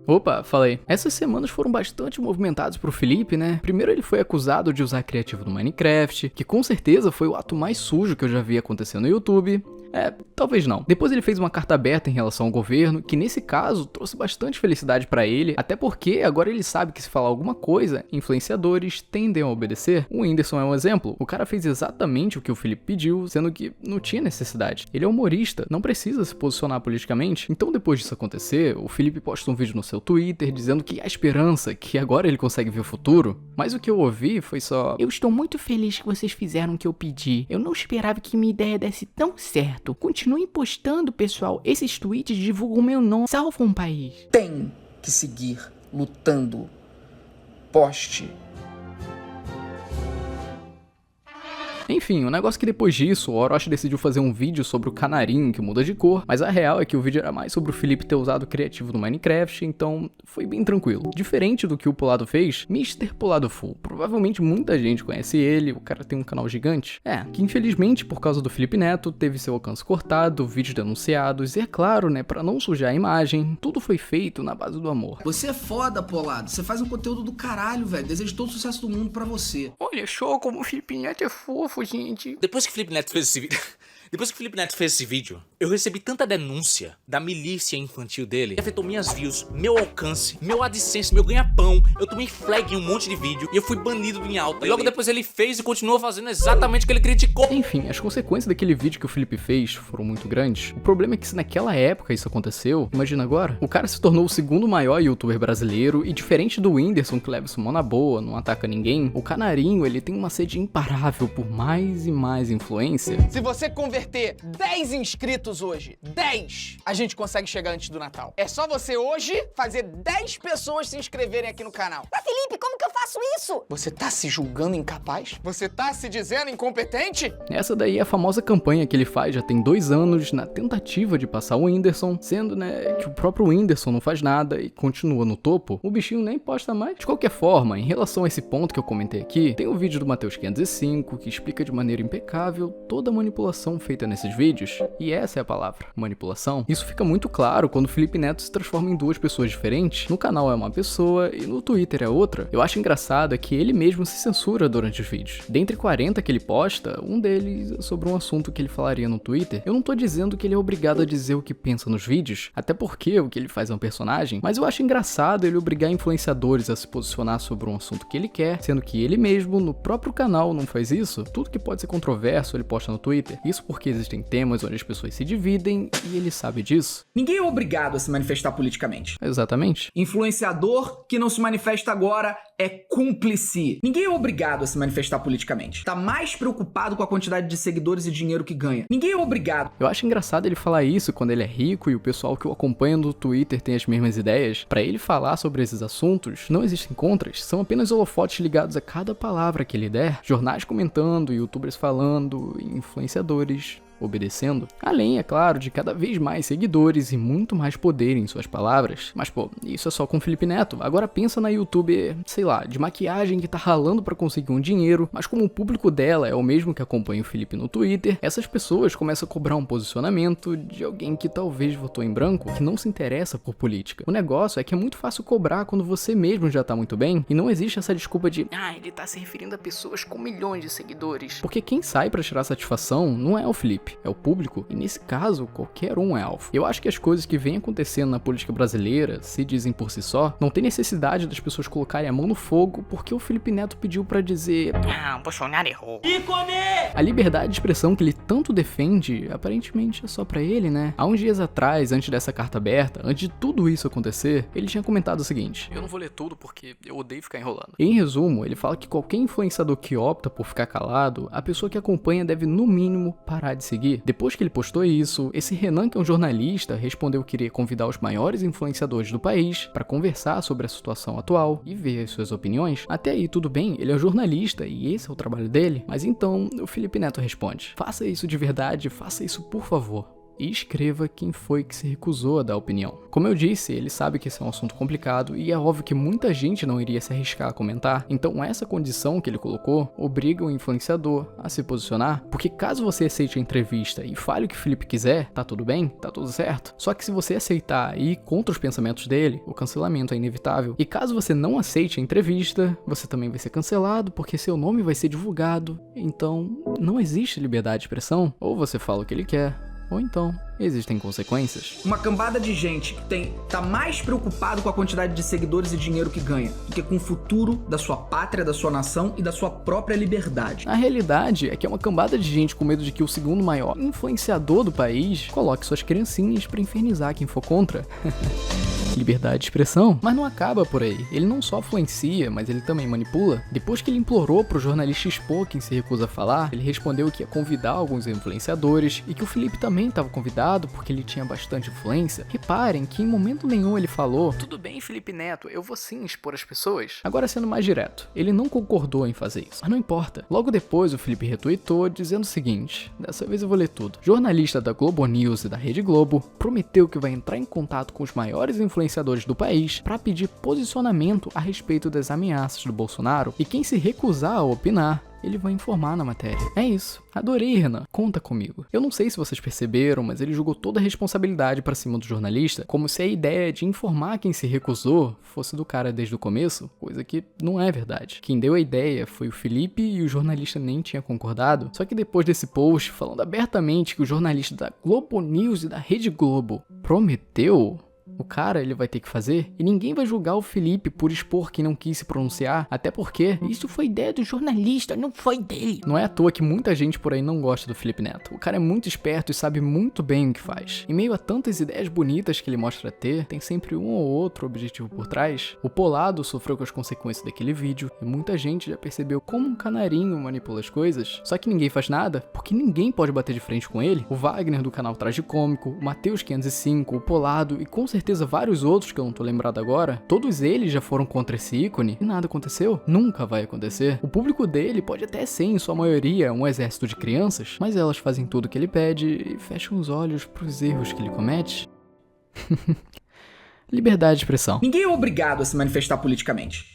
Opa, falei. Essas semanas foram bastante movimentadas pro Felipe, né? Primeiro ele foi acusado de usar criativo no Minecraft, que com certeza foi o ato mais sujo que eu já vi acontecer no YouTube. Talvez não. Depois ele fez uma carta aberta em relação ao governo, que nesse caso trouxe bastante felicidade pra ele, até porque agora ele sabe que se falar alguma coisa, influenciadores tendem a obedecer. O Whindersson é um exemplo. O cara fez exatamente o que o Felipe pediu, sendo que não tinha necessidade. Ele é humorista, não precisa se posicionar politicamente. Então depois disso acontecer, o Felipe posta um vídeo no seu Twitter dizendo que há esperança, que agora ele consegue ver o futuro. Mas o que eu ouvi foi só: eu estou muito feliz que vocês fizeram o que eu pedi. Eu não esperava que minha ideia desse tão certo. Continuem postando, pessoal. Esses tweets divulgam meu nome, salvam o país. Tem que seguir lutando. Poste. Enfim, o negócio é que depois disso, o Orochi decidiu fazer um vídeo sobre o canarinho que muda de cor, mas a real é que o vídeo era mais sobre o Felipe ter usado criativo no Minecraft, então foi bem tranquilo. Diferente do que o Polado fez, Mr. Polado Full. Provavelmente muita gente conhece ele, o cara tem um canal gigante. Que infelizmente, por causa do Felipe Neto, teve seu alcance cortado, vídeos denunciados, e é claro, né, pra não sujar a imagem, tudo foi feito na base do amor. Você é foda, Polado. Você faz um conteúdo do caralho, velho. Desejo todo o sucesso do mundo pra você. Olha só como o Felipe Neto é fofo, gente. Depois que o Felipe Neto fez esse vídeo, eu recebi tanta denúncia da milícia infantil dele, que afetou minhas views, meu alcance, meu AdSense, meu ganha-pão. Eu tomei flag em um monte de vídeo e eu fui banido em alta. E logo depois ele fez e continuou fazendo exatamente o que ele criticou. Enfim, as consequências daquele vídeo que o Felipe fez foram muito grandes. O problema é que se naquela época isso aconteceu, imagina agora. O cara se tornou o segundo maior youtuber brasileiro e diferente do Whindersson, que leva isso mó na boa, não ataca ninguém, o Canarinho, ele tem uma sede imparável por mais e mais influência. Se você converter 10 inscritos hoje, 10, a gente consegue chegar antes do Natal. É só você hoje fazer 10 pessoas se inscreverem aqui no canal. Mas Felipe, como que eu faço isso? Você tá se julgando incapaz? Você tá se dizendo incompetente? Essa daí é a famosa campanha que ele faz já tem 2 anos na tentativa de passar o Whindersson, sendo, né, que o próprio Whindersson não faz nada e continua no topo, o bichinho nem posta mais. De qualquer forma, em relação a esse ponto que eu comentei aqui, tem o vídeo do Matheus 505 que explica de maneira impecável toda a manipulação feita nesses vídeos, e essa é a palavra, manipulação. Isso fica muito claro quando o Felipe Neto se transforma em 2 pessoas diferentes. No canal é uma pessoa e no Twitter é outra. Eu acho engraçado é que ele mesmo se censura durante os vídeos. Dentre 40 que ele posta, um deles é sobre um assunto que ele falaria no Twitter. Eu não tô dizendo que ele é obrigado a dizer o que pensa nos vídeos, até porque o que ele faz é um personagem, mas eu acho engraçado ele obrigar influenciadores a se posicionar sobre um assunto que ele quer, sendo que ele mesmo, no próprio canal, não faz isso. Tudo que pode ser controverso ele posta no Twitter. Isso porque existem temas onde as pessoas se dividem e ele sabe disso. Ninguém é obrigado a se manifestar politicamente. Exatamente. Influenciador que não se manifesta agora é cúmplice. Ninguém é obrigado a se manifestar politicamente. Tá mais preocupado com a quantidade de seguidores e dinheiro que ganha. Ninguém é obrigado. Eu acho engraçado ele falar isso quando ele é rico e o pessoal que o acompanha no Twitter tem as mesmas ideias. Pra ele falar sobre esses assuntos, não existem contras, são apenas holofotes ligados a cada palavra que ele der, jornais comentando, youtubers falando, influenciadores obedecendo, além, é claro, de cada vez mais seguidores e muito mais poder em suas palavras. Mas pô, isso é só com o Felipe Neto. Agora pensa na youtuber, sei lá, de maquiagem que tá ralando pra conseguir um dinheiro, mas como o público dela é o mesmo que acompanha o Felipe no Twitter, essas pessoas começam a cobrar um posicionamento de alguém que talvez votou em branco, que não se interessa por política. O negócio é que é muito fácil cobrar quando você mesmo já tá muito bem, e não existe essa desculpa de ele tá se referindo a pessoas com milhões de seguidores. Porque quem sai pra tirar satisfação não é o Felipe, é o público, e nesse caso, qualquer um é alvo. Eu acho que as coisas que vêm acontecendo na política brasileira se dizem por si só, não tem necessidade das pessoas colocarem a mão no fogo porque o Felipe Neto pediu pra dizer o Bolsonaro errou. A liberdade de expressão que ele tanto defende, aparentemente é só pra ele, né? Há uns dias atrás, antes dessa carta aberta, antes de tudo isso acontecer, ele tinha comentado o seguinte: eu não vou ler tudo porque eu odeio ficar enrolando. Em resumo, ele fala que qualquer influenciador que opta por ficar calado, a pessoa que acompanha deve no mínimo parar de seguir. Depois que ele postou isso, esse Renan, que é um jornalista, respondeu que iria convidar os maiores influenciadores do país para conversar sobre a situação atual e ver as suas opiniões. Até aí tudo bem, ele é um jornalista e esse é o trabalho dele, mas então o Felipe Neto responde: faça isso de verdade, faça isso por favor. e escreva quem foi que se recusou a dar opinião. Como eu disse, ele sabe que esse é um assunto complicado e é óbvio que muita gente não iria se arriscar a comentar, então essa condição que ele colocou obriga o influenciador a se posicionar, porque caso você aceite a entrevista e fale o que o Felipe quiser, tá tudo bem, tá tudo certo. Só que se você aceitar e ir contra os pensamentos dele, o cancelamento é inevitável. E caso você não aceite a entrevista, você também vai ser cancelado porque seu nome vai ser divulgado. Então, não existe liberdade de expressão, ou você fala o que ele quer, ou então existem consequências. Uma cambada de gente que tá mais preocupado com a quantidade de seguidores e dinheiro que ganha do que com o futuro da sua pátria, da sua nação e da sua própria liberdade. A realidade é que é uma cambada de gente com medo de que o segundo maior influenciador do país coloque suas criancinhas pra infernizar quem for contra. Liberdade de expressão. Mas não acaba por aí. Ele não só influencia, mas ele também manipula. Depois que ele implorou pro jornalista expor quem se recusa a falar, ele respondeu que ia convidar alguns influenciadores e que o Felipe também estava convidado porque ele tinha bastante influência. Reparem que em momento nenhum ele falou: "Tudo bem, Felipe Neto, eu vou sim expor as pessoas." Agora, sendo mais direto, ele não concordou em fazer isso. Mas não importa. Logo depois o Felipe retweetou dizendo o seguinte, dessa vez eu vou ler tudo. Jornalista da Globo News e da Rede Globo prometeu que vai entrar em contato com os maiores influenciadores do país para pedir posicionamento a respeito das ameaças do Bolsonaro e quem se recusar a opinar, ele vai informar na matéria. É isso. Adorei, Renan. Conta comigo. Eu não sei se vocês perceberam, mas ele jogou toda a responsabilidade pra cima do jornalista, como se a ideia de informar quem se recusou fosse do cara desde o começo, coisa que não é verdade. Quem deu a ideia foi o Felipe e o jornalista nem tinha concordado. Só que depois desse post, falando abertamente que o jornalista da Globo News e da Rede Globo prometeu, o cara, ele vai ter que fazer, e ninguém vai julgar o Felipe por expor quem não quis se pronunciar, até porque isso foi ideia do jornalista, não foi dele. Não é à toa que muita gente por aí não gosta do Felipe Neto. O cara é muito esperto e sabe muito bem o que faz. Em meio a tantas ideias bonitas que ele mostra ter, tem sempre um ou outro objetivo por trás. O Polado sofreu com as consequências daquele vídeo, e muita gente já percebeu como um canarinho manipula as coisas, só que ninguém faz nada, porque ninguém pode bater de frente com ele. O Wagner do canal Tragicômico, o Matheus 505, o Polado e com certeza vários outros que eu não tô lembrado agora, todos eles já foram contra esse ícone e nada aconteceu. Nunca vai acontecer. O público dele pode até ser, em sua maioria, um exército de crianças, mas elas fazem tudo o que ele pede e fecham os olhos pros erros que ele comete. Liberdade de expressão. Ninguém é obrigado a se manifestar politicamente.